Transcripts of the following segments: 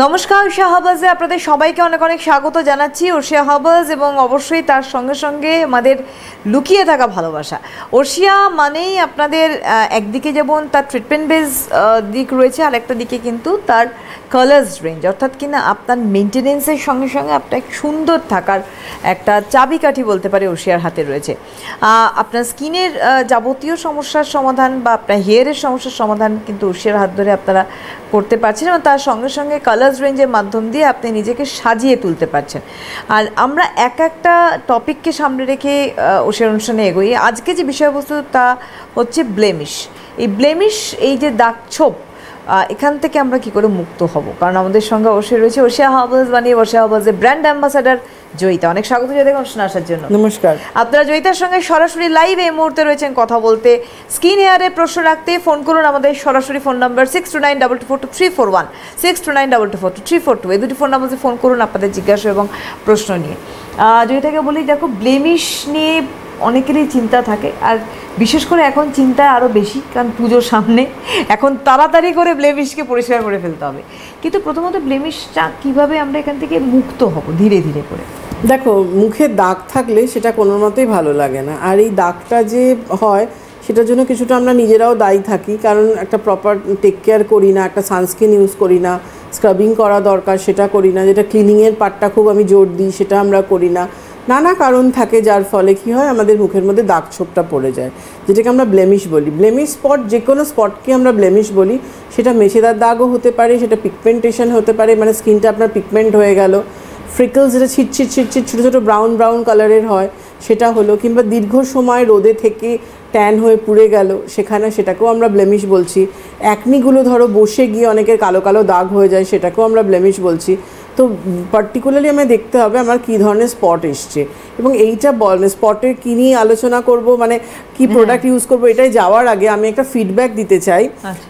নমস্কার, ওশিয়া হার্বালসে আপনাদের সবাইকে অনেক অনেক স্বাগত জানাচ্ছি। ওশিয়া হার্বালস এবং অবশ্যই তার সঙ্গে সঙ্গে আমাদের লুকিয়ে থাকা ভালোবাসা। ওশিয়া মানেই আপনাদের একদিকে যেমন তার ট্রিটমেন্ট বেস দিক রয়েছে, আর একটা দিকে কিন্তু তার কালার্স রেঞ্জ, অর্থাৎ কিনা আপনার মেনটেনেন্সের সঙ্গে সঙ্গে আপনার সুন্দর থাকার একটা চাবিকাঠি বলতে পারে ওশিয়ার হাতে রয়েছে। আপনার স্কিনের যাবতীয় সমস্যার সমাধান বা আপনার হেয়ারের সমস্যার সমাধান কিন্তু ওশিয়ার হাত ধরে আপনারা করতে পারছেন, এবং তার সঙ্গে সঙ্গে কালার্স রেঞ্জের মাধ্যম দিয়ে আপনি নিজেকে সাজিয়ে তুলতে পারছেন। আর আমরা একটা টপিককে সামনে রেখে ওশিয়ার অনুষ্ঠানে এগোই। আজকে যে বিষয়বস্তু তা হচ্ছে ব্লেমিশ। এই ব্লেমিশ, এই যে দাগছোপ, এখান থেকে আমরা কি করে মুক্ত হব? কারণ আমাদের সঙ্গে অবশ্যই রয়েছে ওশিয়া হার্বালস বানিয়ে ওশিয়া হার্বালসের ব্র্যান্ড অ্যাম্বাসাডার জয়িতা। অনেক স্বাগত জয়িতা অনুষ্ঠানে আসার জন্য। নমস্কার। আপনারা জয়িতার সঙ্গে সরাসরি লাইভ এই মুহূর্তে রয়েছেন কথা বলতে। স্কিন হেয়ারে প্রশ্ন রাখতে ফোন করুন আমাদের সরাসরি ফোন নাম্বার 6292242341, 6292242342। এই দুটি ফোন নাম্বারে ফোন করুন আপনাদের জিজ্ঞাসা এবং প্রশ্ন নিয়ে। জয়িতাকে বলি, দেখো, ব্লেমিশ নিয়ে অনেকেরই চিন্তা থাকে, আর বিশেষ করে এখন চিন্তা আরও বেশি, কারণ পুজোর সামনে এখন তাড়াতাড়ি করে ব্লেমিশকে পরিষ্কার করে ফেলতে হবে। কিন্তু প্রথমত ব্লেমিশটা কীভাবে আমরা এখান থেকে মুক্ত হব ধীরে ধীরে করে? দেখো, মুখে দাগ থাকলে সেটা কোনো মতেই ভালো লাগে না, আর এই দাগটা যে হয় সেটার জন্য কিছুটা আমরা নিজেরাও দায়ী থাকি, কারণ একটা প্রপার টেক কেয়ার করি না, একটা সানস্ক্রিন ইউজ করি না, স্ক্রাবিং করা দরকার সেটা করি না, যেটা ক্লিনিংয়ের পার্টটা খুব আমি জোর দিই সেটা আমরা করি না। নানা কারণ থাকে যার ফলে কী হয়, আমাদের মুখের মধ্যে দাগ ছোপটা পড়ে যায়, যেটাকে আমরা ব্লেমিশ বলি। ব্লেমিশ স্পট, যে কোনো স্পটকে আমরা ব্লেমিশ বলি। সেটা মেছেদার দাগও হতে পারে, সেটা পিগমেন্টেশন হতে পারে, মানে স্কিনটা আপনার পিগমেন্ট হয়ে গেল, ফ্রিকলস যেটা ছিটছিট ছোটো ছোটো ব্রাউন কালারের হয় সেটা হলো, কিংবা দীর্ঘ সময় রোদে থেকে ট্যান হয়ে পুড়ে গেল, সেটাকেও আমরা ব্লেমিশ বলছি। অ্যাকনিগুলো ধরো বসে গিয়ে অনেকের কালো কালো দাগ হয়ে যায়, সেটাকেও আমরা ব্লেমিশ বলছি। তো পার্টিকুলারলি আমায় দেখতে হবে আমার কী ধরনের স্পট এসছে, এবং এইটা স্পটের কী নিয়ে আলোচনা করব, মানে কি প্রোডাক্ট ইউজ করব, এটাই যাওয়ার আগে আমি একটা ফিডব্যাক দিতে চাই।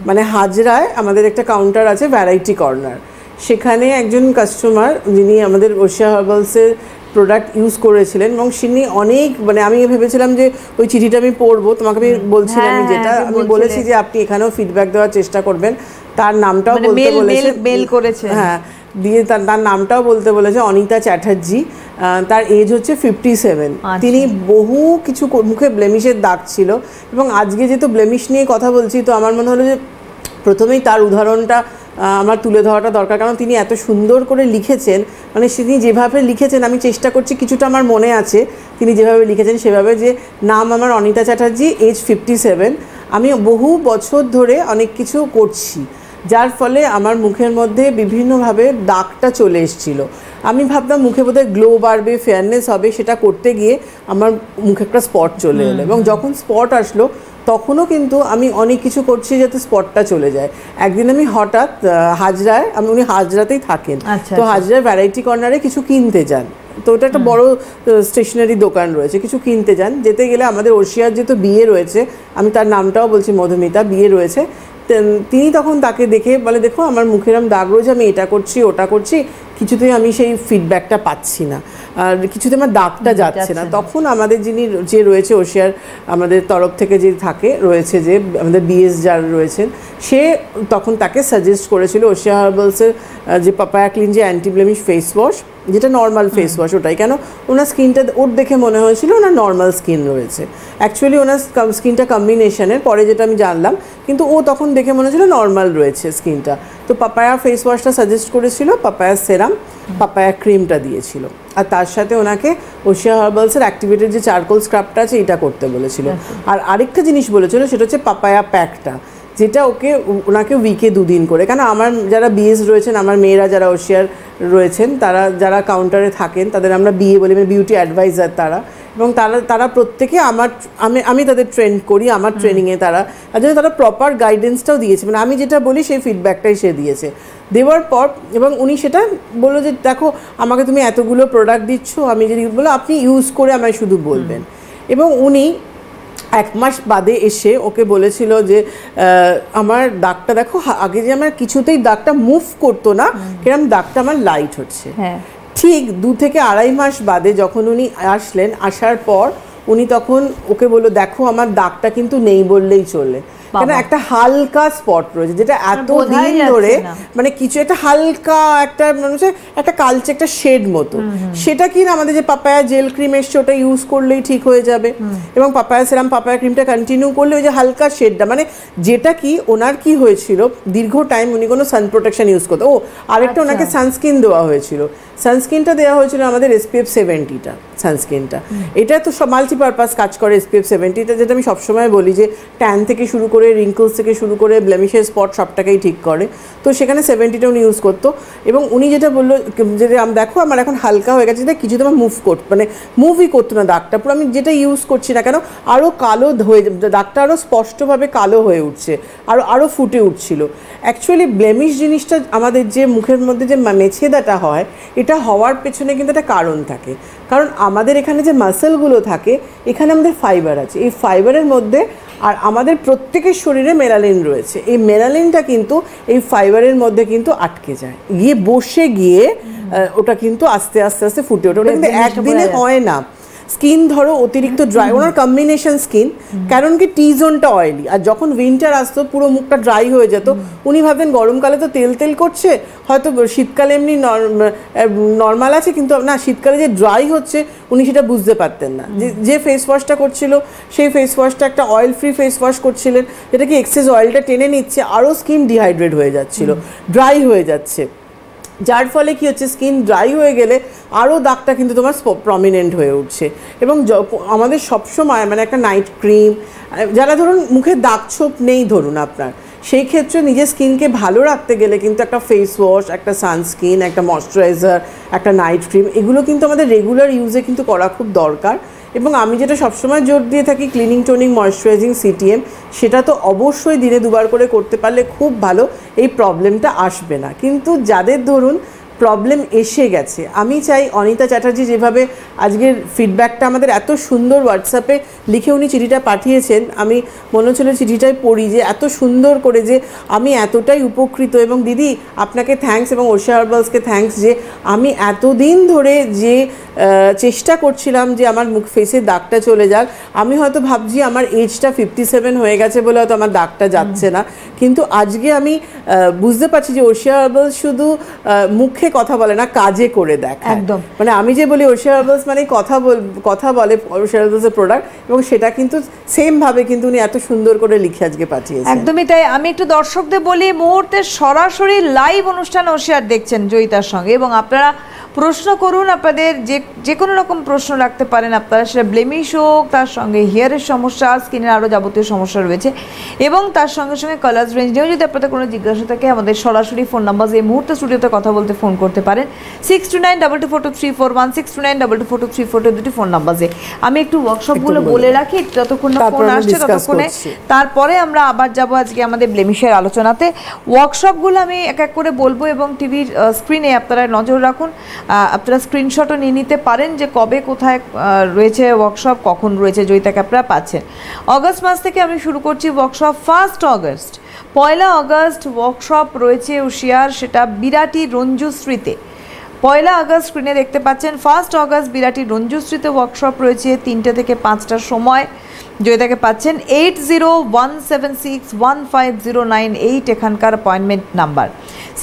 মানে হাজরায় আমাদের একটা কাউন্টার আছে, ভ্যারাইটি কর্নার। সেখানে একজন কাস্টমার, যিনি আমাদের ওশিয়া হার্বালসের প্রোডাক্ট ইউজ করেছিলেন, এবং তিনি অনেক, মানে আমি ভেবেছিলাম যে ওই চিঠিটা আমি পড়বো, তোমাকে আমি বলছিলাম, যেটা আমি বলেছি যে আপনি এখানেও ফিডব্যাক দেওয়ার চেষ্টা করবেন। তার নামটাও বলতে বলেছে, হ্যাঁ, দিয়ে তার নামটাও বলতে বলেছে, অনিতা চ্যাটার্জি। তার এজ হচ্ছে 57। তিনি বহু কিছু মুখে ব্লেমিশের দাগ ছিল, এবং আজকে যেহেতু ব্লেমিশ নিয়ে কথা বলছি, তো আমার মনে হলো যে প্রথমেই তার উদাহরণটা আমার তুলে ধরাটা দরকার, কারণ তিনি এত সুন্দর করে লিখেছেন। মানে তিনি যেভাবে লিখেছেন, আমি চেষ্টা করছি, কিছুটা আমার মনে আছে তিনি যেভাবে লিখেছেন সেভাবে, যে নাম আমার অনিতা চ্যাটার্জি, এজ 57। আমি বহু বছর ধরে অনেক কিছু করছি, যার ফলে আমার মুখের মধ্যে বিভিন্নভাবে দাগটা চলে এসেছিলো। আমি ভাবতাম মুখে বোধহয় গ্লো বাড়বে, ফেয়ারনেস হবে, সেটা করতে গিয়ে আমার মুখে একটা স্পট চলে এলো, এবং যখন স্পট আসলো তখনও কিন্তু আমি অনেক কিছু করছি যাতে স্পটটা চলে যায়। একদিন আমি হঠাৎ হাজরায়, উনি হাজরাতেই থাকেন, তো হাজরার ভ্যারাইটি কর্নারে কিছু কিনতে যান। তো ওটা একটা বড় স্টেশনারি দোকান রয়েছে, কিছু কিনতে যান। যেতে গেলে আমাদের ওশিয়ার যেহেতু বিয়ে রয়েছে, আমি তার নামটাও বলছি, মধুমিতা, বিয়ে রয়েছে, তিনি তখন তাকে দেখে বলে, দেখো আমার মুখের দাগ রয়েছে, আমি এটা করছি ওটা করছি, কিছুতেই আমি সেই ফিডব্যাকটা পাচ্ছি না, আর কিছুতে আমার দাগটা যাচ্ছে না। তখন আমাদের যে রয়েছে ওশিয়ার আমাদের তরফ থেকে যে রয়েছে, যে আমাদের বিএস যার রয়েছেন, সে তখন তাকে সাজেস্ট করেছিল ওশিয়া হার্বালসের যে পাপায়া ক্লিন যে অ্যান্টি ব্লেমিশ ফেস ওয়াশ, যেটা নর্মাল ফেস ওয়াশ, ওটাই। কেন, ওনার স্কিনটা ওর দেখে মনে হয়েছিল ওনার নর্মাল স্কিন রয়েছে, অ্যাকচুয়ালি ওনার স্কিনটা কম্বিনেশনের, পরে যেটা আমি জানলাম, কিন্তু ও তখন দেখে মনে হয়েছিল নর্মাল রয়েছে স্কিনটা। তো পাপায়া ফেস ওয়াশটা সাজেস্ট করেছিল, পাপায়া সেরাম, পাপায়া ক্রিমটা দিয়েছিল, আর তার সাথে ওনাকে ওশিয়া হার্বালসের অ্যাক্টিভেটেড যে চারকোল স্ক্রাবটা আছে এটা করতে বলেছিল। আর আরেকটা জিনিস বলেছিল, সেটা হচ্ছে পাপায়া প্যাকটা, যেটা ওনাকে উইকে 2 দিন করে। কেন, আমার যারা বিএস রয়েছেন, আমার মেয়েরা যারা ওশিয়ার রয়েছেন, তারা যারা কাউন্টারে থাকেন, তাদের আমরা বিএ বলি, মানে বিউটি অ্যাডভাইজার তারা, এবং তারা প্রত্যেকে আমি তাদের ট্রেন করি আমার ট্রেনিংয়ে। তার জন্য তারা প্রপার গাইডেন্সটাও দিয়েছে, মানে আমি যেটা বলি সেই ফিডব্যাকটাই সে দিয়েছে। দেওয়ার পর, এবং উনি সেটা বললো যে, দেখো আমাকে তুমি এতগুলো প্রোডাক্ট দিচ্ছ, আমি যদি বলো আপনি ইউজ করে আমায় শুধু বলবেন। এবং উনি 1 মাস বাদে এসে ওকে বলেছিল যে, আমার দাগটা দেখো, আগে যে আমার কিছুতেই দাগটা মুভ করতো না, কিরম দাগটা আমার লাইট হচ্ছে। ঠিক 2 থেকে 2.5 মাস বাদে যখন উনি আসলেন, আসার পর উনি তখন ওকে বললো, দেখো আমার দাগটা কিন্তু নেই বললেই চলে। কেন একটা হালকা স্পট রয়েছে যেটা এত বোঝাই দিন ধরে যাচ্ছে না। মানে কিছু একটা হালকা একটা মানে হচ্ছে একটা কালচে একটা শেড মতো, সেটা কি না আমাদের যে পাপায়া জেল ক্রিম এসছে ওটা ইউজ করলেই ঠিক হয়ে যাবে, এবং পাপায়া সেরাম পাপায়া ক্রিমটা কন্টিনিউ করলে ওই যে হালকা শেডটা মানে যেটা কি ওনার কি হয়েছিল দীর্ঘ টাইম উনি কোনো সান প্রোটেকশন ইউজ করতো। ও আরেকটা ওনাকে সানস্ক্রিন দেওয়া হয়েছিল, সানস্ক্রিনটা দেওয়া হয়েছিল আমাদের SPF 70টা সানস্ক্রিনটা। এটা তো সব মাল্টিপারপাস কাজ করে SPF 70টা, যেটা আমি সবসময় বলি যে ট্যান থেকে শুরু করে রিঙ্কলস থেকে শুরু করে ব্লেমিশের স্পট সবটাকেই ঠিক করে। তো সেখানে 70টা উনি ইউজ করতো, এবং উনি যেটা বললো যে দেখো আমার এখন হালকা হয়ে গেছে, যেটা কিছু তোমার মানে মুভই করতো না দাগটা, পুরো আমি যেটা ইউজ করছি না কেন আরও কালো হয়ে দাগটা আরও স্পষ্টভাবে কালো হয়ে উঠছে, আরও ফুটে উঠছিল। অ্যাকচুয়ালি ব্লেমিশ জিনিসটা আমাদের যে মুখের মধ্যে যে মেছেদাটা হয়, এটা হওয়ার পেছনে কিন্তু একটা কারণ থাকে, কারণ আমাদের এখানে যে মাসেলগুলো থাকে এখানে আমাদের ফাইবার আছে, এই ফাইবারের মধ্যে আর আমাদের প্রত্যেকের শরীরে মেলানিন রয়েছে, এই মেলানিনটা কিন্তু এই ফাইবারের মধ্যে কিন্তু আটকে যায়, গিয়ে বসে গিয়ে ওটা কিন্তু আস্তে আস্তে আস্তে ফুটে ওঠে, ওটা কিন্তু একদিনে হয় না। স্কিন ধরো অতিরিক্ত ড্রাই, ওনার কম্বিনেশন স্কিন, কারণ কি টি জোনটা অয়েলি, আর যখন উইন্টার আসতো পুরো মুখটা ড্রাই হয়ে যেত, উনি ভাবতেন গরমকালে তো তেল তেল করছে, হয়তো শীতকালে এমনি নর্মাল আছে, কিন্তু না শীতকালে যে ড্রাই হচ্ছে উনি সেটা বুঝতে পারতেন না। যে ফেস ওয়াশটা করছিল সেই ফেস ওয়াশটা একটা অয়েল ফ্রি ফেস ওয়াশ করছিলেন, যেটা কি এক্সেস অয়েলটা টেনে নিচ্ছে, আরও স্কিন ডিহাইড্রেট হয়ে যাচ্ছিল, ড্রাই হয়ে যাচ্ছে, যার ফলে কি হচ্ছে স্কিন ড্রাই হয়ে গেলে আরও দাগটা কিন্তু তোমার প্রমিনেন্ট হয়ে উঠছে। এবং আমাদের সবসময় মানে একটা নাইট ক্রিম, যারা ধরুন মুখে দাগ ছোপ নেই ধরুন আপনার, সেই ক্ষেত্রে নিজের স্কিনকে ভালো রাখতে গেলে কিন্তু একটা ফেস ওয়াশ, একটা সানস্ক্রিন, একটা ময়শ্চারাইজার, একটা নাইট ক্রিম, এগুলো কিন্তু আমাদের রেগুলার ইউজে কিন্তু করা খুব দরকার। এবং আমি যেটা সবসময় জোর দিয়ে থাকি ক্লিনিং টোনিং ময়শ্চারাইজিং CTM, সেটা তো অবশ্যই দিনে 2বার করে করতে পারলে খুব ভালো, এই প্রবলেমটা আসবে না। কিন্তু যাদের ধরুন প্রবলেম এসে গেছে, আমি চাই অনিতা চ্যাটার্জি যেভাবে আজকের ফিডব্যাকটা আমাদের এত সুন্দর হোয়াটসঅ্যাপে লিখে উনি চিঠিটা পাঠিয়েছেন, আমি মনে হচ্ছিল চিঠিটাই পড়ি, যে এত সুন্দর করে যে আমি এতটাই উপকৃত, এবং দিদি আপনাকে থ্যাঙ্কস এবং ওশিয়া হার্বালসকে থ্যাঙ্কস, যে আমি এতদিন ধরে যে চেষ্টা করছিলাম যে আমার মুখ ফেসে দাগটা চলে যাক, আমি হয়তো ভাবছি আমার এজটা 57 হয়ে গেছে বলে হয়তো আমার দাগটা যাচ্ছে না, কিন্তু আজকে আমি বুঝতে পারছি যে ওশিয়া হার্বালস শুধু মুখে কথা বলে না, কাজে করে দেখায়। একদম, মানে আমি যে বলি ওশিয়া হার্বালস মানে কথা বলে ওশিয়া হার্বালসের প্রোডাক্ট, এবং সেটা কিন্তু সেম ভাবে কিন্তু উনি এত সুন্দর করে লিখে আজকে পাঠিয়েছেন। একদমই তাই। আমি একটু দর্শকদের বলি, মুহূর্তে সরাসরি লাইভ অনুষ্ঠান ওশিয়ার দেখছেন জয়িতার সঙ্গে, এবং আপনারা প্রশ্ন করুন, আপনাদের যে কোনো রকম প্রশ্ন রাখতে পারেন আপনারা, সেটা ব্লেমিশ হোক, তার সঙ্গে হেয়ারের সমস্যা, স্কিনের আরও যাবতীয় সমস্যা রয়েছে, এবং তার সঙ্গে সঙ্গে কালার্স রেঞ্জ নিয়েও যদি আপনাদের কোনো জিজ্ঞাসা থাকে, আমাদের সরাসরি ফোন নাম্বার এই মুহূর্তে স্টুডিওতে কথা বলতে ফোন করতে পারেন 6292242341 6292242342 দুটি ফোন নাম্বারে। আমি একটু ওয়ার্কশপগুলো বলে রাখি যতক্ষণ না ফোন আসছে ততক্ষণে, তারপরে আমরা আবার যাব আজকে আমাদের ব্লেমিশের আলোচনাতে। ওয়ার্কশপগুলো আমি এক এক করে বলবো, এবং টিভির স্ক্রিনে আপনারা নজর রাখুন, আপনারা স্ক্রিনশটও নিয়ে নিতে পারেন যে কবে কোথায় রয়েছে ওয়ার্কশপ, কখন রয়েছে, জয়িতাকে আপনারা পাচ্ছেন। অগস্ট মাস থেকে আমি শুরু করছি ওয়ার্কশপ। 1 অগস্ট, 1 আগস্ট ওয়ার্কশপ রয়েছে ওশিয়ার, সেটা বিরাটি রঞ্জুশ্রীতে। 1 আগস্ট স্ক্রিনে দেখতে পাচ্ছেন। 1 আগস্ট বিরাটি রঞ্জুশ্রীতে ওয়ার্কশপ রয়েছে 3টে থেকে 5টার সময়। জয়িতাকে পাচ্ছেন 8017615098 এখানকার appointment number.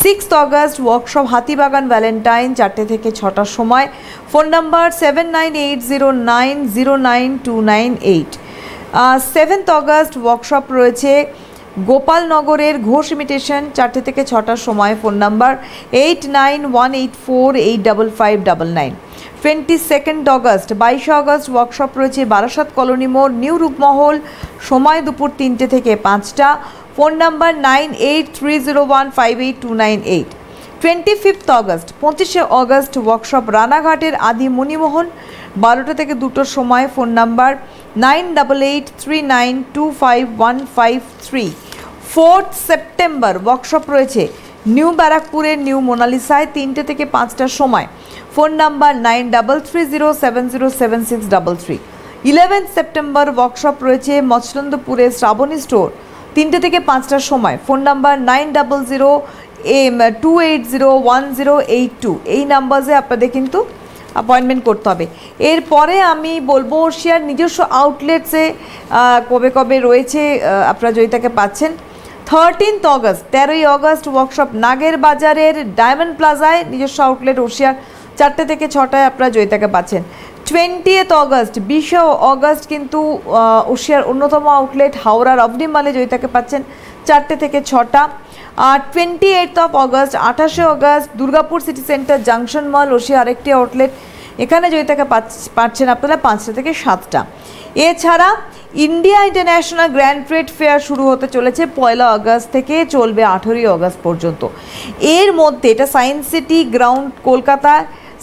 6 August workshop Hatibagan Valentine 4টে থেকে 6টার সময়। Phone number 7980909298। 7 আগস্ট ওয়ার্কশপ রয়েছে গোপালনগরের ঘোষ ইমিটেশন 4টে থেকে 6টার সময়। Phone number 8918485599। 22 August 22 August workshop রয়েছে বারাসাত কলোনি মোড় নিউ রূপমহল, সময় দুপুর 3টে থেকে 5টা। Phone number 9830158298। 25 August 25 August workshop রানাঘাটের আদি মণিমোহন 12টা থেকে 2টোর সময়। Phone number 9839251553। 4 সেপ্টেম্বর ওয়ার্কশপ রয়েছে নিউ ব্যারাকপুরের নিউ মোনালিসায় 3টে থেকে 5টার সময়। Phone number 9330707633। 11 সেপ্টেম্বর ওয়ার্কশপ রয়েছে মচলন্দপুরে শ্রাবণী স্টোর 3টে থেকে 5টার সময়। Phone number 9002801082। এই নাম্বারে আপনাদের কিন্তু অ্যাপয়েন্টমেন্ট করতে হবে। এরপরে আমি বলবো ওর্ষিয়ার নিজস্ব আউটলেটসে কবে কবে রয়েছে আপনারা জয়িতাকে পাচ্ছেন। 13 অগস্ট 13ই অগস্ট ওয়ার্কশপ নাগের বাজারের ডায়মন্ড প্লাজায় নিজস্ব আউটলেট ওর্ষিয়ার 4টে থেকে 6টায় আপনারা জয়িতাকে পাচ্ছেন। 20th অগস্ট 20 অগস্ট কিন্তু ওর্ষিয়ার অন্যতম আউটলেট হাওড়ার অবনি মলে জয়িতাকে পাচ্ছেন 4টে থেকে 6টা। আর 28th August 28 August Durgapur city centre junction mall ওর্ষিয়া আরেকটি আউটলেট, এখানে জয়িতাকে পাচ্ছেন আপনারা 5টা থেকে 7টা। এছাড়া India international grand trade fair শুরু হতে চলেছে 1 আগস্ট থেকে, চলবে 18 আগস্ট পর্যন্ত। এর মধ্যে এটা science city ground Kolkata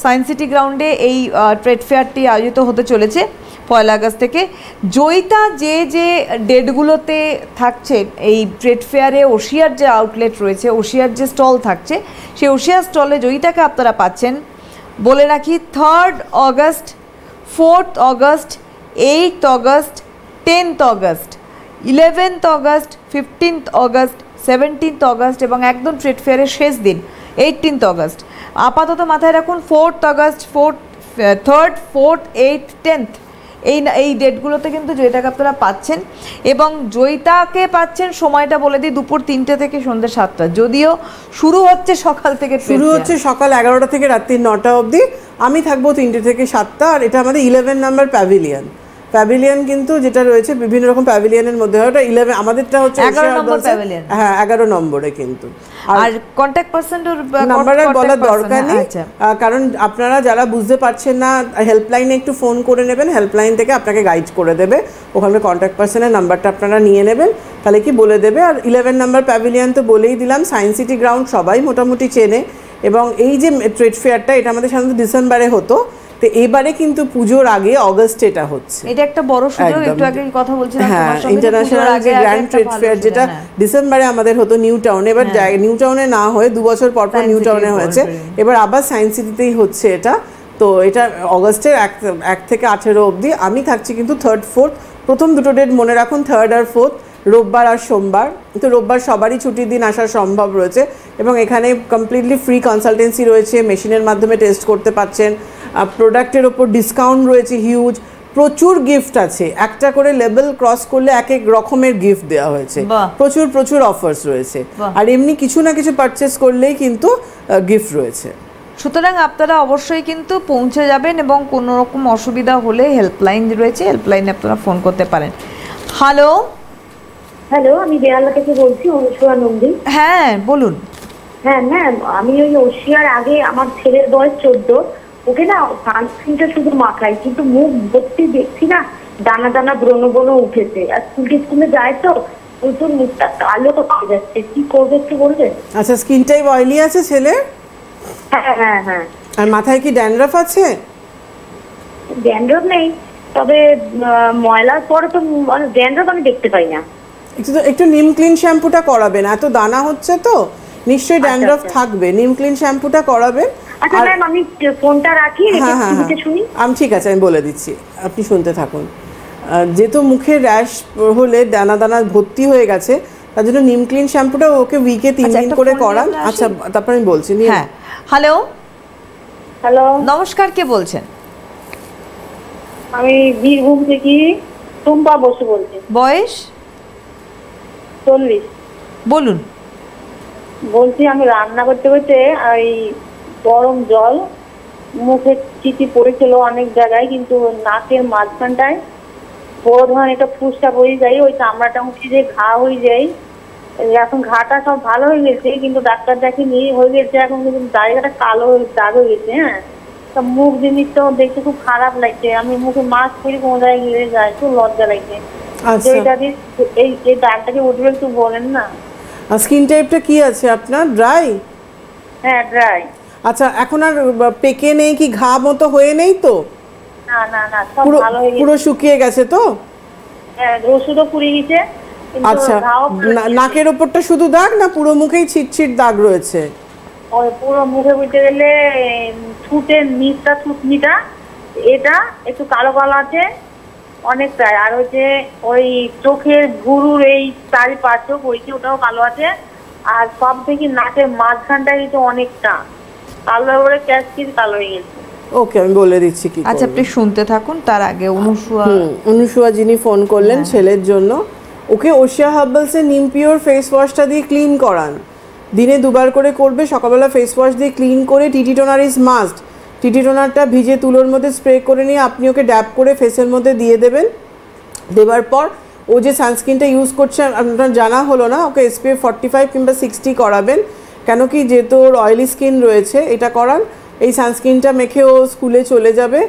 science city গ্রাউন্ডে এই ট্রেড ফেয়ারটি আয়োজিত হতে চলেছে 1 আগস্ট থেকে। জয়িতা যে যে ডেটগুলোতে থাকছে এই ট্রেড ফেয়ারে, ওর্ষিয়ার যে আউটলেট রয়েছে, ওর্ষিয়ার যে স্টল থাকছে, সেই ওর্ষিয়ার স্টলে জয়িতাকে আপনারা পাচ্ছেন বলে রাখি 3rd August, 4th August, 8th August, 10th August, 11th August, 15th August, 17th August এবং একদম ট্রেড ফেয়ারের শেষ দিন 18th অগস্ট। আপাতত মাথায় রাখুন 4th August, 3rd, 4th, 8th, 10th এই ডেটগুলোতে কিন্তু জয়িতাকে আপনারা পাচ্ছেন। এবং জয়িতাকে পাচ্ছেন সময়টা বলে দিই দুপুর 3টে থেকে সন্ধ্যে 7টা, যদিও শুরু হচ্ছে সকাল থেকে, শুরু হচ্ছে সকাল 11টা থেকে রাত্রি 9টা অবধি। আমি থাকবো 3টে থেকে 7টা। আর এটা আমাদের 11 নাম্বার প্যাভিলিয়ন কিন্তু যেটা রয়েছে বিভিন্ন রকম প্যাভিলিয়নের মধ্যে হয়, ওটা 11 আমাদেরটা হচ্ছে 11 নম্বর প্যাভিলিয়ন। হ্যাঁ 11 নম্বরে কিন্তু। আর কন্ট্যাক্ট পারসন নাম্বার আর বলার দরকার নেই, কারণ আপনারা যারা বুঝতে পারছেন না হেল্পলাইনে একটু ফোন করে নেবেন, হেল্পলাইন থেকে আপনাকে গাইড করে দেবে, ওখানে কন্ট্যাক্ট পারসনের নাম্বারটা আপনারা নিয়ে নেবেন, তাহলে কি বলে দেবে। আর 11 নাম্বার প্যাভিলিয়ন তো বলেই দিলাম, সায়েন্স সিটি গ্রাউন্ড সবাই মোটামুটি চেনে। এবং এই যে ট্রেড ফেয়ারটা এটা আমাদের সাধারণত ডিসেম্বরে হতো, তো এবারে কিন্তু পুজোর আগে অগস্টে এটা হচ্ছে। এটা একটা বড় সুযোগ, একটু আগে কথা বলছিলাম হ্যাঁ, ইন্টারন্যাশনাল যে গ্র্যান্ড ট্রেড ফেয়ার যেটা ডিসেম্বরে আমাদের হতো নিউ টাউনে, এবার নিউ টাউনে না হয়ে 2 বছর পর পর নিউ টাউনে হয়েছে, এবার আবার সায়েন্স সিটিতেই হচ্ছে এটা। তো এটা অগস্টের 1 থেকে 18 অবধি। আমি থাকছি কিন্তু 3rd, 4th, প্রথম দুটো ডেট মনে রাখুন, 3rd আর 4th, রোববার আর সোমবার। তো রোববার সবারই ছুটির দিন, আসা সম্ভব রয়েছে। এবং এখানে কমপ্লিটলি ফ্রি কনসালটেন্সি রয়েছে, মেশিনের মাধ্যমে টেস্ট করতে পাচ্ছেন, প্রোডাক্টের ওপর ডিসকাউন্ট রয়েছে হিউজ, প্রচুর গিফট আছে, একটা করে লেভেল ক্রস করলে এক এক রকমের গিফট দেওয়া হয়েছে, প্রচুর অফার্স রয়েছে। আর এমনি কিছু না কিছু পারচেস করলেই কিন্তু গিফট রয়েছে। সুতরাং আপনারা অবশ্যই কিন্তু পৌঁছে যাবেন এবং কোনো রকম অসুবিধা হলে হেল্পলাইন রয়েছে, হেল্পলাইনে আপনারা ফোন করতে পারেন। হ্যালো, আমি বেহালা থেকে বলছি, অনুসূয়া নন্দী। হ্যাঁ বলুন। হ্যাঁ ম্যাম, আমি ওই ওর্ষিয়ার আগে আমার ছেলের বয়স 14, ওকে না সানস্ক্রিনটা শুধু মাখাই, কিন্তু মুখ ভর্তি দেখছি না দানা দানা ব্রণ উঠেছে। আর স্কুলে যায় তো প্রচুর মুখটা কালো হয়ে যাচ্ছে, কি করবে একটু বলবেন? আচ্ছা, স্কিন টাইপ অয়েলি আছে ছেলে? হ্যাঁ। আর মাথায় কি ড্যান্ড্রাফ আছে? ড্যান্ড্রাফ নেই, তবে ময়লার পরে তো ড্যান্ড্রাফ আমি দেখতে পাই না। একটু নিম ক্লিন শ্যাম্পুটা করাবেন, এত দানা হচ্ছে তো নিশ্চয়ই ড্যান্ড্রাফ থাকবে, নিম ক্লিন শ্যাম্পুটা করাবেন। আচ্ছা ম্যাম, আমি ফোনটা রাখি, শুনি। আমি ঠিক আছে, আমি বলে দিচ্ছি, আপনি শুনতে থাকুন। যেহেতু মুখে র্যাশ হলে দানা দানা ভর্তি হয়ে গেছে, তার জন্য নিম ক্লিন শ্যাম্পুটা ওকে উইকে 3 দিন করে করান। আচ্ছা, তারপর আমি বলছি। হ্যাঁ, হ্যালো, নমস্কার, কে বলছেন? আমি বীরভূম থেকে টুম্পা বসু বলছি। বয়স? 40। বলুন। বলছি আমি রান্না করতে করতে ওই গরম জল মুখে চিঠি পড়েছিল অনেক জায়গায়, কিন্তু নাকের মাঝখানটায় বড় ধরনের একটা ফুসকা পড়ে যায়, ওই চামড়াটা উঠে যে ঘা হয়ে যায়। এখন ঘাটা সব ভালো হয়ে গেছে, কিন্তু ডাক্তার দেখিনি হয়ে গেছে, এখন কিন্তু জায়গাটা কালো দাগ হয়ে গেছে। হ্যাঁ, তা মুখ জিনিসটা দেখতে খুব খারাপ লাগছে, আমি মুখে মাস্ক পরে কোনো জায়গায় গিয়ে যায়, খুব লজ্জা লাগছে। এই দাগটাকে উঠবে একটু বলেন না। স্কিন টাইপটা কি আছে আপনার? ড্রাই? হ্যাঁ, ড্রাই। আচ্ছা, এখন আর পেকে নেই কি, ঘা মতো হয়ে নেই তো? না, সব ভালো হয়ে গেছে, পুরো শুকিয়ে গেছে তো? হ্যাঁ, ওষুধও পুড়ে গেছে। আচ্ছা, নাকের ওপরটা শুধু দাগ না পুরো মুখেই ছিটছিট দাগ রয়েছে? ওই পুরো মুখে বলতে গেলে ঠোঁটের নিচটা, থুতনিটা এটা একটু কালো কালো আছে অনেকটাই। আর হচ্ছে ওই চোখের ভুরুর এই চারিপাশে ওইটি, ওটাও কালো আছে। আর সব থেকে নাকের মাঝখানটা কিন্তু অনেকটা কালো হয়ে ক্যাশকির কালো হয়ে গেছে। ওকে, আমি বলে দিচ্ছি কি আচ্ছা, করবে। আপনি শুনতে থাকুন। তার আগে অনুসুয়া যিনি ফোন করলেন ছেলের জন্য, ওকে ওশিয়া হার্বালসের নিম পিওর ফেস ওয়াশটা দিয়ে ক্লিন করান। দিনে 2 বার করে করবে, সকালবেলা ফেস ওয়াশ দিয়ে ক্লিন করে TT toner is must. TT টোনারটা ভিজে তুলোর মধ্যে স্প্রে করে নিয়ে আপনি ওকে ড্যাব করে ফেসের মধ্যে দিয়ে দেবেন। দেওয়ার পর ও যে সানস্ক্রিনটা ইউজ করছে আপনার জানা হলো না, ওকে SPF 45 কিংবা 60 করাবেন। কেন কি, যেহেতু ওর অয়েলি স্কিন রয়েছে, এটা করান। এই সানস্ক্রিনটা মেখে ও স্কুলে চলে যাবে।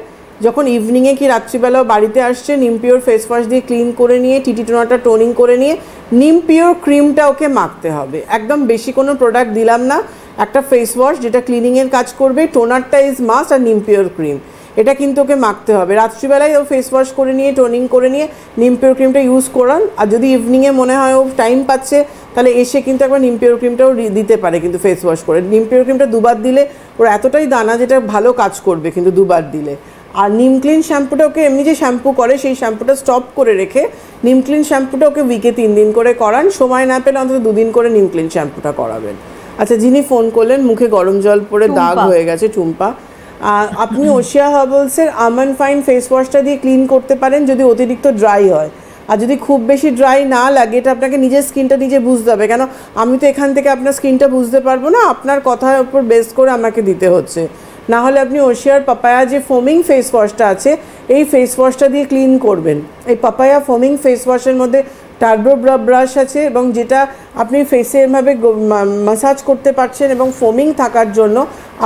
যখন ইভিনিংয়ে কি রাত্রিবেলা বাড়িতে আসছে, নিম পিওর ফেস ওয়াশ দিয়ে ক্লিন করে নিয়ে টিটি টোনারটা টোনিং করে নিয়ে নিম পিওর ক্রিমটা ওকে মাখতে হবে। একদম বেশি কোনো প্রোডাক্ট দিলাম না, একটা ফেস ওয়াশ যেটা ক্লিনিংয়ের কাজ করবে, টোনারটা ইজ মাস্ট, আর নিম পিওর ক্রিম এটা কিন্তু ওকে মাখতে হবে। রাত্রিবেলায় ও ফেস ওয়াশ করে নিয়ে টোনিং করে নিয়ে নিম পিওর ক্রিমটা ইউজ করান। আর যদি ইভিনিংয়ে মনে হয় ও টাইম পাচ্ছে, তাহলে এসে কিন্তু একবার নিম পিওর ক্রিমটাও দিতে পারে কিন্তু ফেস ওয়াশ করে। নিম পিওর ক্রিমটা 2 বার দিলে ওর এতটাই দানা যেটা ভালো কাজ করবে কিন্তু 2 বার দিলে। আর নিম ক্লিন শ্যাম্পুটা ওকে এমনি যে শ্যাম্পু করে সেই শ্যাম্পুটা স্টপ করে রেখে নিম ক্লিন শ্যাম্পুটা ওকে উইকে 3 দিন করে করান। সময় না পেলে অন্তত 2 দিন করে নিম ক্লিন শ্যাম্পুটা করাবেন। আচ্ছা, যিনি ফোন করলেন মুখে গরম জল পড়ে দাগ হয়ে গেছে, টুম্পা, আপনি ওশিয়া হার্বালসের আমন্ড ফাইন ফেস ওয়াশটা দিয়ে ক্লিন করতে পারেন যদি অতিরিক্ত ড্রাই হয়। আর যদি খুব বেশি ড্রাই না লাগে, এটা আপনাকে নিজের স্কিনটা নিজে বুঝতে হবে। কেন, আমি তো এখান থেকে আপনার স্কিনটা বুঝতে পারবো না, আপনার কথার উপর বেস করে আমাকে দিতে হচ্ছে। না হলে আপনি ওশিয়ার পাপায়া যে ফোমিং ফেস ওয়াশটা আছে, এই ফেস ওয়াশটা দিয়ে ক্লিন করবেন। এই পাপায়া ফোমিং ফেস ওয়াশের মধ্যে টার্বো ব্রাশ আছে এবং যেটা আপনি ফেসে এভাবে মাসাজ করতে পারছেন এবং ফোমিং থাকার জন্য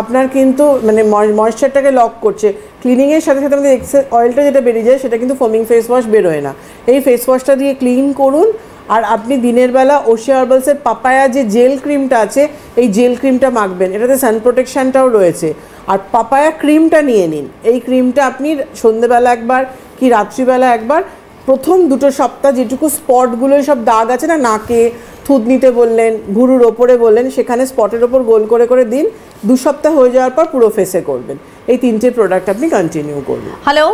আপনার কিন্তু মানে ময়েশ্চারটাকে লক করছে। ক্লিনিংয়ের সাথে সাথে আমাদের অয়েলটা যেটা বেরিয়ে যায় সেটা কিন্তু ফোমিং ফেস ওয়াশ বেরোয় না। এই ফেস ওয়াশটা দিয়ে ক্লিন করুন। আর আপনি দিনের বেলা ওশিয়া হার্বালসের পাপায়া যে জেল ক্রিমটা আছে, এই জেল ক্রিমটা মাখবেন, এটাতে সান প্রোটেকশানটাও রয়েছে। আর পাপায়া ক্রিমটা নিয়ে নিন। এই ক্রিমটা আপনি সন্ধ্যেবেলা একবার কি রাত্রিবেলা একবার, প্রথম 2 সপ্তাহ যেটুকু স্পটগুলো সব দাগ আছে না, নাকে থুতনিতে বললেন, ভুরুর ওপরে বললেন, সেখানে স্পটের ওপর গোল করে করে দিন। 2 সপ্তাহ হয়ে যাওয়ার পর পুরো ফেসে করবেন। এই 3টে প্রোডাক্ট আপনি কন্টিনিউ করবেন। হ্যালো,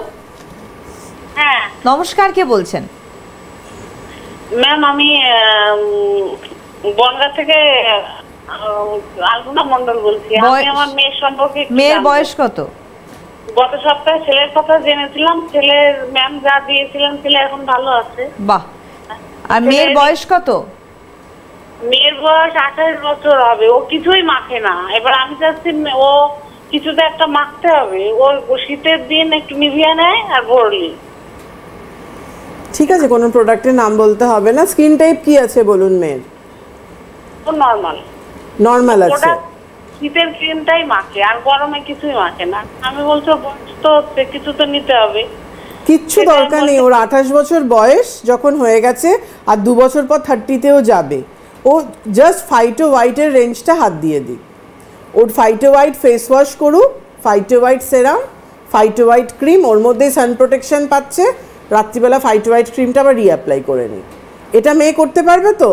হ্যাঁ নমস্কার, কে বলছেন? ম্যাম, আমি বনগাঁ থেকে আলপনা মন্ডল বলছি। আমি আমার মেয়ের সম্পর্কে মেয়ের বয়স কত? গত সপ্তাহে ছেলের কথা জেনেছিলাম। ছেলের ম্যাম যা দিয়েছিলেন, ছেলে এখন ভালো আছে। বাহ। আর মেয়ের বয়স কত? মেয়ের বয়স 28 বছর হবে। ও কিছুই মাখে না। এবার আমি চাচ্ছি ও কিছুতে একটা মাখতে হবে। ও শীতের দিন একটু নিভিয়া নেয় আর ভরলি। ঠিক আছে, কোনো প্রোডাক্টের নাম বলতে হবে না। স্কিন টাইপ কি আছে বলুন মেয়ের? ও নরমাল। নরমাল আছে। শীতের ক্রিমটাই মাখে, আর গরমে কিছুই মাখে না। আমি বলছি বয়স তো হচ্ছে, কিছু তো নিতে হবে। কিচ্ছু দরকার নেই। ওর 28 বছর বয়স যখন হয়ে গেছে, আর 2 বছর পর 30তেও যাবে। ও জাস্ট ফাইটো হোয়াইটের রেঞ্জটা হাত দিয়ে দিই। ওর ফাইটো হোয়াইট ফেস ওয়াশ করুক, phyto white serum, Phyto white cream, ওর মধ্যেই সান প্রোটেকশন পাচ্ছে। রাত্রিবেলা ফাইটো হোয়াইট ক্রিমটা আবার রিঅ্যাপ্লাই করে নিই। এটা মেয়ে করতে পারবে তো?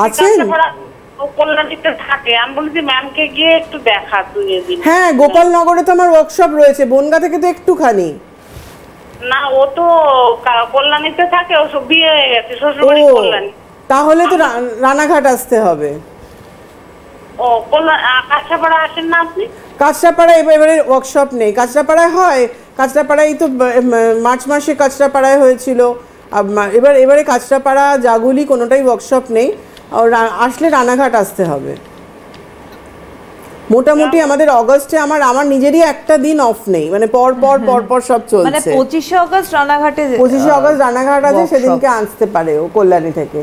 আছেন? হ্যাঁ, গোপালনগরে তো আমার ওয়ার্কশপ রয়েছে। বনগাঁ থেকে তো একটুখানি। না, ও তো কল্যাণীতে থাকে। ও সব বিয়ে হয়ে গেছে, শ্বশুরবাড়ি কল্যাণী। তাহলে তো রানাঘাট আসতে হবে। ও কাঁচরাপাড়া আসেন না আপনি? কাঁচরাপাড়ায় এবারে ওয়ার্কশপ নেই। কাঁচরাপাড়ায় হয়, কাঁচরাপাড়ায় তো মার্চ মাসে কাঁচরাপাড়ায় হয়েছিল। এবারে কাঁচরাপাড়া জাগুলি কোনোটাই ওয়ার্কশপ নেই। আসলে রানাঘাট আসতে হবে। মোটামুটি আমাদের অগস্টে আমার নিজেরই একটা দিন অফ নেই, মানে পর পর সব চলছে। মানে 25শে অগস্ট রানাঘাটে, 25শে অগস্ট রানাঘাট আছে, সেদিনকে আসতে পারে ও কল্যাণী থেকে।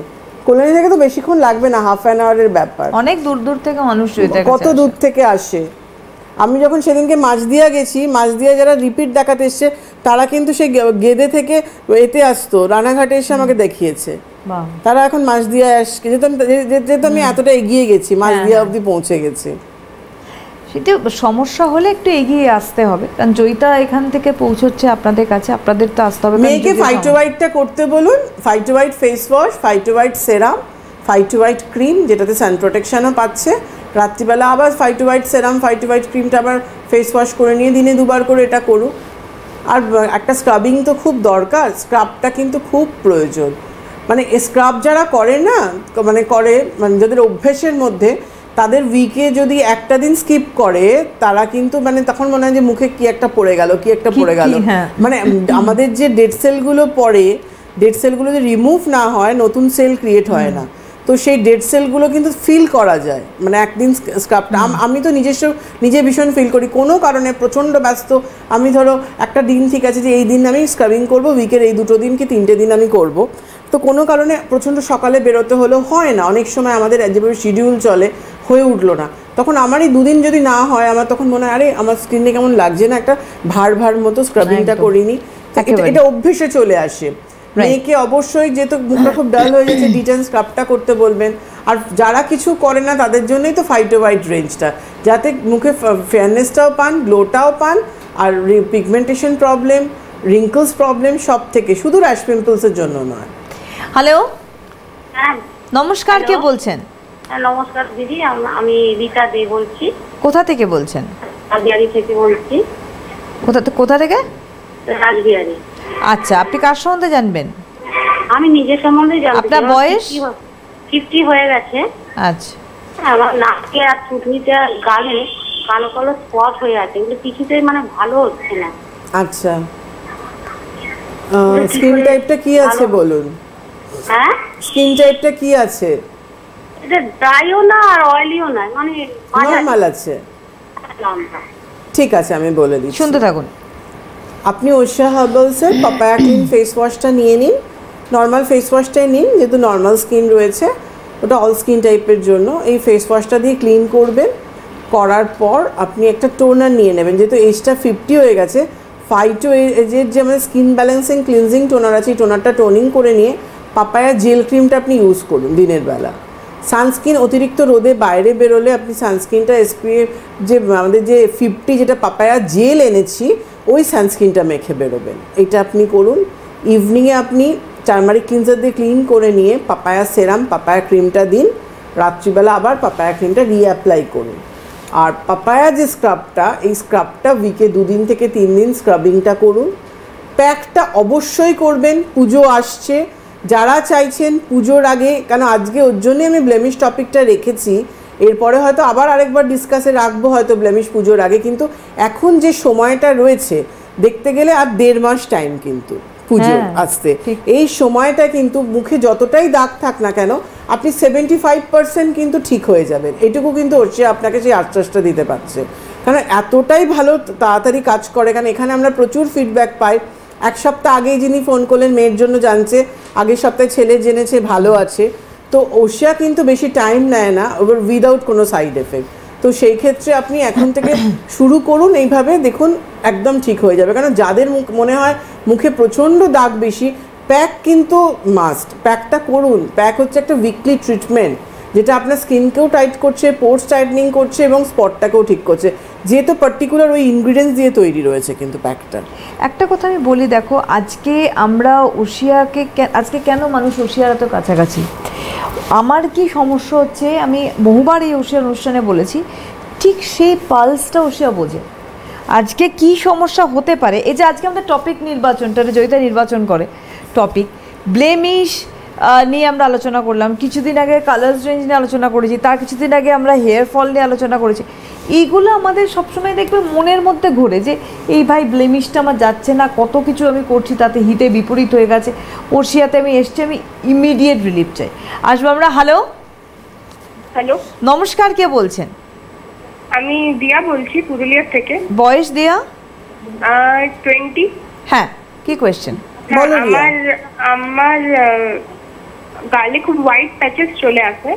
কল্যাণী থেকে তো বেশিক্ষণ লাগবে না, হাফ অ্যান আওয়ারের ব্যাপার। অনেক দূর থেকে মানুষ কত দূর থেকে আসে। আমি যখন সেদিনকে মাঝদিয়া গেছি, মাঝদিয়া যারা রিপিট দেখাতে এসছে তারা কিন্তু সেই গেদে থেকে এতে আসতো, রানাঘাটে এসে আমাকে দেখিয়েছে। তারা এখন মাঝদিয়া আসছে, যেহেতু আমি এতটা এগিয়ে গেছি, মাঝদিয়া অবধি পৌঁছে গেছি। সেটা সমস্যা হলে একটু এগিয়ে আসতে হবে, কারণ জয়িতা এখান থেকে পৌঁছচ্ছে আপনাদের কাছে, আপনাদের তো আসতে হবে। মেয়েকে ফাইটো হোয়াইটটা করতে বলুন। Phyto white face wash, Phyto white serum, Phyto white cream, যেটাতে সান প্রোটেকশনও পাচ্ছে। রাত্রিবেলা আবার Phyto white serum, Phyto white ক্রিমটা আবার ফেস ওয়াশ করে নিয়ে দিনে 2 বার করে এটা করুক। আর একটা স্ক্রাবিং তো খুব দরকার, স্ক্রাবটা কিন্তু খুব প্রয়োজন। মানে স্ক্রাব যারা করে না, মানে যাদের অভ্যেসের মধ্যে, তাদের উইকে যদি একটা দিন স্কিপ করে তারা কিন্তু মানে তখন মনে হয় যে মুখে কি একটা পড়ে গেল কি একটা পড়ে গেল, হ্যাঁ। মানে আমাদের যে ডেড সেলগুলো পড়ে, ডেড সেলগুলো যদি রিমুভ না হয় নতুন সেল ক্রিয়েট হয় না। তো সেই ডেড সেলগুলো কিন্তু ফিল করা যায়, মানে একদিন স্ক্রাবটা আমি তো নিজে ভীষণ ফিল করি। কোনো কারণে প্রচণ্ড ব্যস্ত, আমি ধরো একটা দিন ঠিক আছে যে এই দিন আমি স্ক্রাবিং করব, উইকের এই 2 দিন কি 3টে দিন আমি করব, তো কোনো কারণে প্রচণ্ড সকালে বেরোতে হলো, হয় না অনেক সময় আমাদের যেভাবে শিডিউল চলে হয়ে উঠলো না, তখন আমারই 2 দিন যদি না হয় আমার তখন মনে হয় আরে আমার স্কিনে কেমন লাগছে না, একটা ভার মতো স্ক্রাবিংটা করিনি। এটা অভ্যেসে চলে আসে। মেয়েকে অবশ্যই যেহেতু মুখটা খুব ডাল হয়ে যাচ্ছে ডিটেন স্ক্রাবটা করতে বলবেন। আর যারা কিছু করে না তাদের জন্যই তো ফাইটোভাইট রেঞ্জটা, যাতে মুখে ফেয়ারনেসটাও পান, গ্লোটাও পান, আর পিগমেন্টেশন প্রবলেম, রিঙ্কলস প্রবলেম সব থেকে, শুধু র্যাশ পিম্পলসের জন্য নয়। হ্যালো, হ্যাঁ নমস্কার, কে বলছেন? নমস্কার দিদি, আমি রীতা দে বলছি। কোথা থেকে বলছেন? রাজবিহারি থেকে বলছি। কোথা থেকে? রাজবিহারি। আচ্ছা, আপনি কার সম্বন্ধে জানবেন? আমি নিজের সম্বন্ধে জানতে চাই। আপনার বয়স? 50 হয়ে গেছে। আচ্ছা, আমার নাকে আর চুটনিতে গালে কালো কালো স্পট হয়ে আছে, এগুলো কিছুতেই মানে ভালো হচ্ছে না। আচ্ছা, স্কিন টাইপটা কি আছে বলুন? হ্যাঁ, স্কিন টাইপটা কি আছে? এটা ড্রাইও না আর অয়েলিও না, মানে নরমাল আছে। ঠিক আছে, আমি বলে দিচ্ছি, শুনতে থাকুন। আপনি ওশিয়া হার্বালসের পাপায়া ক্লিন ফেস ওয়াশটা নিয়ে নিন, নর্মাল ফেস ওয়াশটাই নিন, যেহেতু নর্মাল স্কিন রয়েছে, ওটা অল স্কিন টাইপের জন্য। এই ফেস ওয়াশটা দিয়ে ক্লিন করবেন, করার পর আপনি একটা টোনার নিয়ে নেবেন, যেহেতু এজটা 50 হয়ে গেছে, ফাইটো এজের যে আমাদের স্কিন ব্যালেন্সিং ক্লিনজিং টোনার আছে, এই টোনারটা টোনিং করে নিয়ে পাপায়া জেল ক্রিমটা আপনি ইউজ করুন দিনের বেলা। সানস্ক্রিন অতিরিক্ত রোদে বাইরে বেরোলে আপনি সানস্ক্রিনটা SPF যে আমাদের যে 50 যেটা পাপায়া জেল এনেছি ওই সানস্ক্রিনটা মেখে বেরোবেন, এটা আপনি করুন। ইভিনিংয়ে আপনি টারমারিক ক্লিনজার দিয়ে ক্লিন করে নিয়ে পাপায়া সেরাম পাপায়া ক্রিমটা দিন, রাত্রিবেলা আবার পাপায়া ক্রিমটা রিঅ্যাপ্লাই করুন। আর পাপায়া যে স্ক্রাবটা, এই স্ক্রাবটা উইকে 2 দিন থেকে 3 দিন স্ক্রাবিংটা করুন। প্যাকটা অবশ্যই করবেন, পুজো আসছে, যারা চাইছেন পুজোর আগে, কেন আজকে ওর জন্যই আমি ব্লেমিশ টপিকটা রেখেছি, এরপরে হয়তো আবার আরেকবার ডিসকাসে রাখবো হয়তো ব্লেমিশ পুজোর আগে, কিন্তু এখন যে সময়টা রয়েছে দেখতে গেলে আর 1.5 মাস টাইম কিন্তু পুজো আসতে, এই সময়টা কিন্তু মুখে যতটাই দাগ থাক না কেন আপনি 75% কিন্তু ঠিক হয়ে যাবেন, এটুকু কিন্তু ওশিয়া আপনাকে সেই আশ্বাসটা দিতে পারছে, কারণ এতটাই ভালো তাড়াতাড়ি কাজ করে। কারণ এখানে আমরা প্রচুর ফিডব্যাক পাই। 1 সপ্তাহ আগেই যিনি ফোন করলেন মেয়ের জন্য জানছে, আগের সপ্তাহে ছেলে জেনেছে ভালো আছে, তো ওশিয়া কিন্তু বেশি টাইম নেয় না, ওভার উইদাউট কোনো সাইড এফেক্ট। তো সেই ক্ষেত্রে আপনি এখন থেকে শুরু করুন এইভাবে, দেখুন একদম ঠিক হয়ে যাবে। কারণ যাদের মনে হয় মুখে প্রচণ্ড দাগ বেশি, প্যাক কিন্তু মাস্ট, প্যাকটা করুন। প্যাক হচ্ছে একটা উইকলি ট্রিটমেন্ট, যেটা আপনার স্কিনকেও টাইট করছে, পোর্স টাইটনিং করছে এবং স্পটটাকেও ঠিক করছে, যেহেতু পার্টিকুলার ওই ইনগ্রিডিয়েন্টস দিয়ে তৈরি রয়েছে কিন্তু প্যাকটা। একটা কথা আমি বলি, দেখো আজকে আমরা ওশিয়াকে আজকে কেন মানুষ ওশিয়ার এত কাছাকাছি, আমার কি সমস্যা হচ্ছে, আমি বহুবার এই ওশিয়ার অনুষ্ঠানে বলেছি, ঠিক সেই পালসটা ওশিয়া বোঝে। আজকে কি সমস্যা হতে পারে, এই যে আজকে আমাদের টপিক নির্বাচনটা জয়িতা নির্বাচন করে, টপিক ব্লেমিশ নিয়ে আমরা আলোচনা করলাম, কিছুদিন আগে কালার্স রেঞ্জ নিয়ে আলোচনা করেছি, তার কিছুদিন আগে আমরা হেয়ার ফল নিয়ে আলোচনা করেছি। এইগুলো আমাদের সবসময় দেখবে মনের মধ্যে ঘোরে যে এই ভাই ব্লেমিশটা আমার যাচ্ছে না, কত কিছু আমি করছি তাতে হিতে বিপরীত হয়ে গেছে, ওশিয়াতে আমি এসছি, আমি ইমিডিয়েট রিলিফ চাই। আসবো আমরা। হ্যালো, নমস্কার, কে বলছেন? আমি দিয়া বলছি পুরুলিয়া থেকে। বয়স দিয়া? 20। হ্যাঁ, কি কোয়েশ্চেন? আমার গালে খুব হোয়াইট প্যাচেস চলে আসে।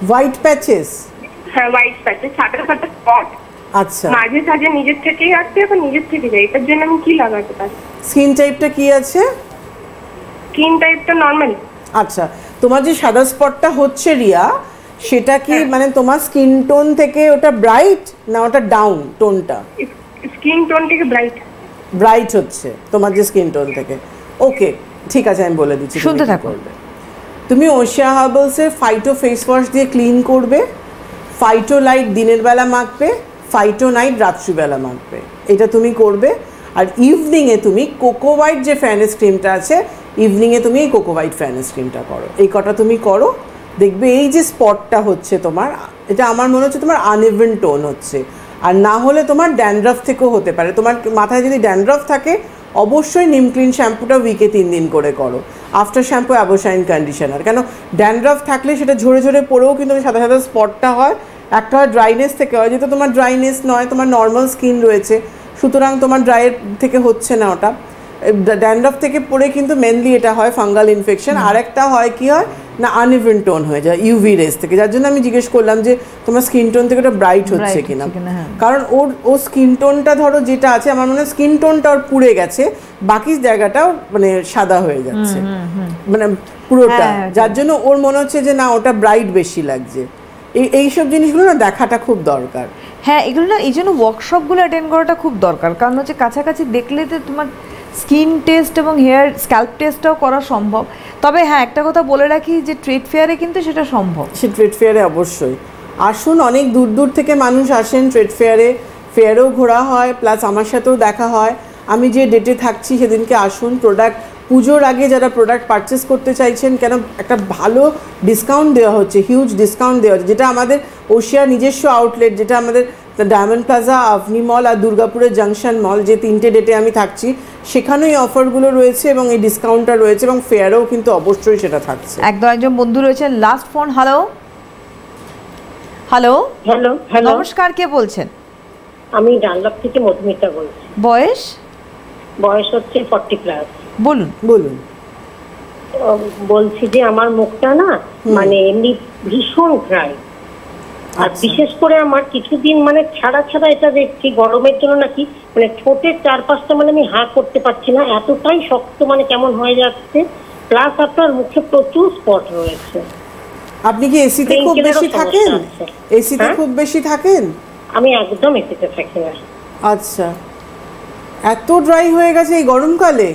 White patches? হ্যাঁ, হোয়াইট প্যাচেস, সাদা সাদা স্পট। আচ্ছা, মাঝে সাঝে নিজের থেকেই আসছে, এখন নিজের থেকে যায়, এটার জন্য আমি কি লাগাতে পারি? স্কিন টাইপটা কি আছে? স্কিন টাইপটা নরমাল। আচ্ছা, তোমার যে সাদা স্পটটা হচ্ছে রিয়া, সেটা কি মানে তোমার স্কিন টোন থেকে ওটা ব্রাইট না ওটা ডাউন টোনটা? স্কিন টোন থেকে ব্রাইট। ব্রাইট হচ্ছে তোমার যে স্কিন টোন থেকে। ওকে, ঠিক আছে, আমি বলে দিচ্ছি, শুনতে থাকো। তুমি ওশিয়া হার্বালসের ফাইটো ফেস ওয়াশ দিয়ে ক্লিন করবে, ফাইটো লাইট দিনের বেলা মাখবে, ফাইটো নাইট রাত্রিবেলা মাখবে, এটা তুমি করবে। আর ইভিনিংয়ে তুমি কোকো হোয়াইট যে ফেয়ারনেস ক্রিমটা আছে, ইভিনিংয়ে তুমি এই কোকো হোয়াইট ফেয়ারনেস ক্রিমটা করো, এই কটা তুমি করো, দেখবে এই যে স্পটটা হচ্ছে তোমার এটা আমার মনে হচ্ছে তোমার আনইভেন টোন হচ্ছে, আর না হলে তোমার ড্যান্ড্রাফ থেকেও হতে পারে। তোমার মাথায় যদি ড্যান্ড্রাফ থাকে অবশ্যই নিম ক্লিন শ্যাম্পুটা উইকে 3 দিন করে করো, আফটার শ্যাম্পু অ্যাবোসাইন কন্ডিশনার। কেন ড্যান্ড্রাফ থাকলে সেটা ঝরে ঝরে পড়েও কিন্তু সাদা সাদা স্পটটা হয়, একটা হয় ড্রাইনেস থেকে হয়, যেহেতু তোমার ড্রাইনেস নয়, তোমার নর্মাল স্কিন রয়েছে, সুতরাং তোমার ড্রাইয়ের থেকে হচ্ছে না ওটা। ড্যান্ড্রাফ থেকে পড়ে কিন্তু মেনলি এটা হয় ফাঙ্গাল ইনফেকশন। আর একটা হয় কি হয় না আনইভেন টোন হয়ে যায় ইউভি রেস থেকে, যার জন্য আমি জিজ্ঞেস করলাম যে তোমার স্কিন টোন থেকে ওটা ব্রাইট হচ্ছে কিনা। কারণ ও স্কিন টোনটা ধরো যেটা আছে, আমার মনে হয় স্কিন টোনটা ওর পুড়ে গেছে, বাকি জায়গাটাও মানে সাদা হয়ে যাচ্ছে, মানে পুরোটা, যার জন্য ওর মনে হচ্ছে যে না ওটা ব্রাইট বেশি লাগছে। এইসব জিনিসগুলো না দেখাটা খুব দরকার। হ্যাঁ, এগুলো না এই জন্য ওয়ার্কশপগুলো অ্যাটেন্ড করাটা খুব দরকার, কারণ হচ্ছে কাছাকাছি দেখলে তো তোমার স্কিন টেস্ট এবং হেয়ার স্ক্যাল্প টেস্টটাও করা সম্ভব। তবে হ্যাঁ, একটা কথা বলে রাখি যে ট্রেড ফেয়ারে কিন্তু সেটা সম্ভব। সে ট্রেড ফেয়ারে অবশ্যই আসুন, অনেক দূর দূর থেকে মানুষ আসেন ট্রেড ফেয়ারে, ফেয়ারেও ঘোরা হয়, প্লাস আমার সাথেও দেখা হয়। আমি যে ডেটে থাকছি সেদিনকে আসুন। প্রোডাক্ট পুজোর আগে যারা প্রোডাক্ট পারচেস করতে চাইছেন, কেন একটা ভালো ডিসকাউন্ট দেওয়া হচ্ছে, হিউজ ডিসকাউন্ট দেওয়া হচ্ছে, যেটা আমাদের ওশিয়া নিজস্ব আউটলেট, যেটা আমাদের ডায়মন্ড প্লাজা, আভনি মল আর দুর্গাপুরের জাংশন মল, যে 3টে ডেটে আমি থাকছি সেখানেই অফারগুলো রয়েছে এবং এই ডিসকাউন্টটা রয়েছে, এবং ফেয়ারেও কিন্তু অবশ্যই সেটা থাকছে। একদম একজন বন্ধু রয়েছেন, last phone. Hello hello hello hello, নমস্কার, কে বলছেন? আমি ডানলপ থেকে মধুমিতা বলছি। বয়স? বয়স হচ্ছে 40+। বলুন বলুন। বলছি যে আমার মুখটা না মানে এমনি ভীষণ ড্রাই, আর বিশেষ করে আমার কিছুদিন মানে ছাড়া ছাড়া এটা দেখছি গরমের জন্য নাকি মানে ঠোঁটের 4-5টা মানে আমি হাঁ করতে পারছি না, এতটাই শক্ত মানে কেমন হয়ে যাচ্ছে। প্লাস আপনার মুখে প্রচুর স্পট রয়েছে। আপনি কি এসিতে খুব বেশি থাকেন? এসিতে খুব বেশি থাকেন? আমি একদম এসিতে থাকি না। আচ্ছা, এত ড্রাই হয়ে গেছে এই গরমকালে?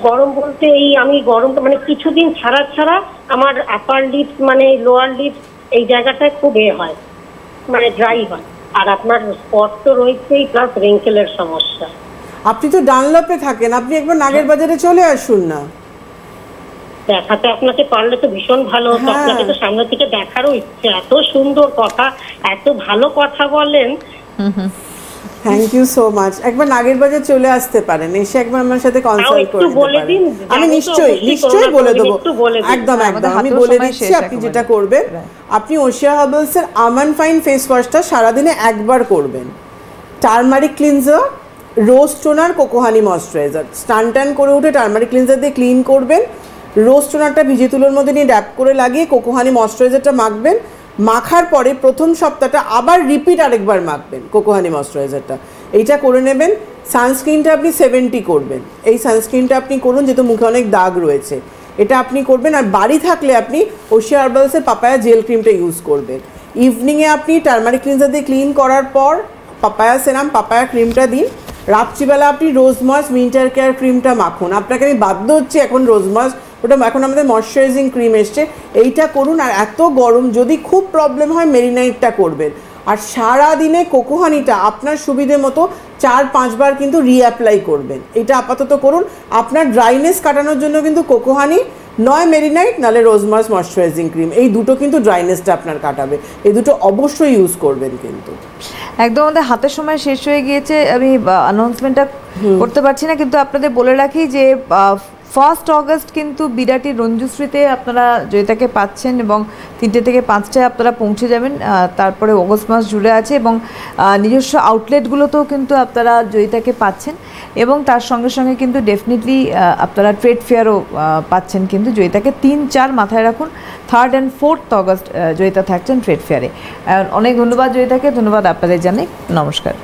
গরম বলতে এই আমি গরমটা মানে কিছুদিন ছাড়া ছাড়া আমার আপার লিপস মানে লোয়ার লিপস এই জায়গাটায় খুব হয়, মানে ড্রাই হয়। আর আপনার স্পট তো রয়েছেই, প্লাস রিঙ্কেলের সমস্যা। আপনি তো ডানলপে থাকেন, আপনি একবার নাগের বাজারে চলে আসুন না। দেখাতে আপনাকে পারলে তো ভীষণ ভালো হতো। আপনাকে তো সামনে থেকে দেখারও ইচ্ছে, এত সুন্দর কথা, এত ভালো কথা বলেন। Thank you so much. একবার নাগের বাজার চলে আসতে পারেন, এসে একবার আমার সাথে কনসাল্ট করে নিতে পারেন। আমি নিশ্চয়ই বলে দেবো, একদম একদম আমি বলে দিচ্ছি। আপনি যেটা করবেন, আপনি ওশিয়া হার্বালস এর আমান ফাইন ফেস ওয়াশটা সারাদিনে একবার করবেন, টার্মারিক ক্লিনজার, রোজ টোনার, কোকোহানি ময়শ্চারাইজার, স্টান টান করে উঠে টার্মারিক ক্লিনজার দিয়ে ক্লিন করবেন, রোজ টোনারটা ভিজে তুলোর মধ্যে নিয়ে ড্যাপ করে লাগিয়ে কোকোহানি ময়শ্চারাইজারটা মাখবেন। মাখার পরে প্রথম সপ্তাহটা আবার রিপিট আরেকবার মাখবেন কোকোহানি ময়শ্চারাইজারটা, এইটা করে নেবেন। সানস্ক্রিনটা আপনি 70 করবেন, এই সানস্ক্রিনটা আপনি করুন, যেহেতু মুখে অনেক দাগ রয়েছে, এটা আপনি করবেন। আর বাড়ি থাকলে আপনি ওশিয়া হার্বালসের পাপায়া জেল ক্রিমটা ইউজ করবেন। ইভিনিংয়ে আপনি টার্মারিক ক্লিনজার দিয়ে ক্লিন করার পর পাপায়া সেরাম, পাপায়া ক্রিমটা দিন। রাত্রিবেলা আপনি রোজ ময়েস উইন্টার কেয়ার ক্রিমটা মাখুন। আপনাকে আমি বাধ্য হচ্ছে এখন রোজ ময়েস, ওটা এখন আমাদের ময়শ্চারাইজিং ক্রিম এসছে, এইটা করুন। আর এত গরম যদি খুব প্রবলেম হয় মেরিনাইটটা করবেন। আর সারা দিনে কোকোহানিটা আপনার সুবিধে মতো 4-5 বার কিন্তু রিঅ্যাপ্লাই করবেন, এটা আপাতত করুন। আপনার ড্রাইনেস কাটানোর জন্য কিন্তু কোকোহানি, নয় মেরিনাইট নাহলে রোজমার্স ময়শ্চারাইজিং ক্রিম, এই দুটো কিন্তু ড্রাইনেসটা আপনার কাটাবে, এই দুটো অবশ্যই ইউজ করবেন। কিন্তু একদম আমাদের হাতের সময় শেষ হয়ে গিয়েছে, আমি অ্যানাউন্সমেন্টটা করতে পারছি না, কিন্তু আপনাদের বলে রাখি যে 1 অগস্ট কিন্তু বিরাটির রঞ্জুশ্রীতে আপনারা জয়িতাকে পাচ্ছেন, এবং 3টে থেকে 5টায় আপনারা পৌঁছে যাবেন। তারপরে অগস্ট মাস জুড়ে আছে, এবং নিজস্ব আউটলেটগুলোতেও কিন্তু আপনারা জয়িতাকে পাচ্ছেন, এবং তার সঙ্গে সঙ্গে কিন্তু ডেফিনেটলি আপনারা ট্রেড ফেয়ারও পাচ্ছেন কিন্তু জয়িতাকে। 3-4 মাথায় রাখুন, 3rd and 4th August Joyita থাকছেন ট্রেড ফেয়ারে। অনেক ধন্যবাদ জয়িতাকে, ধন্যবাদ আপনাদের জানাই, নমস্কার।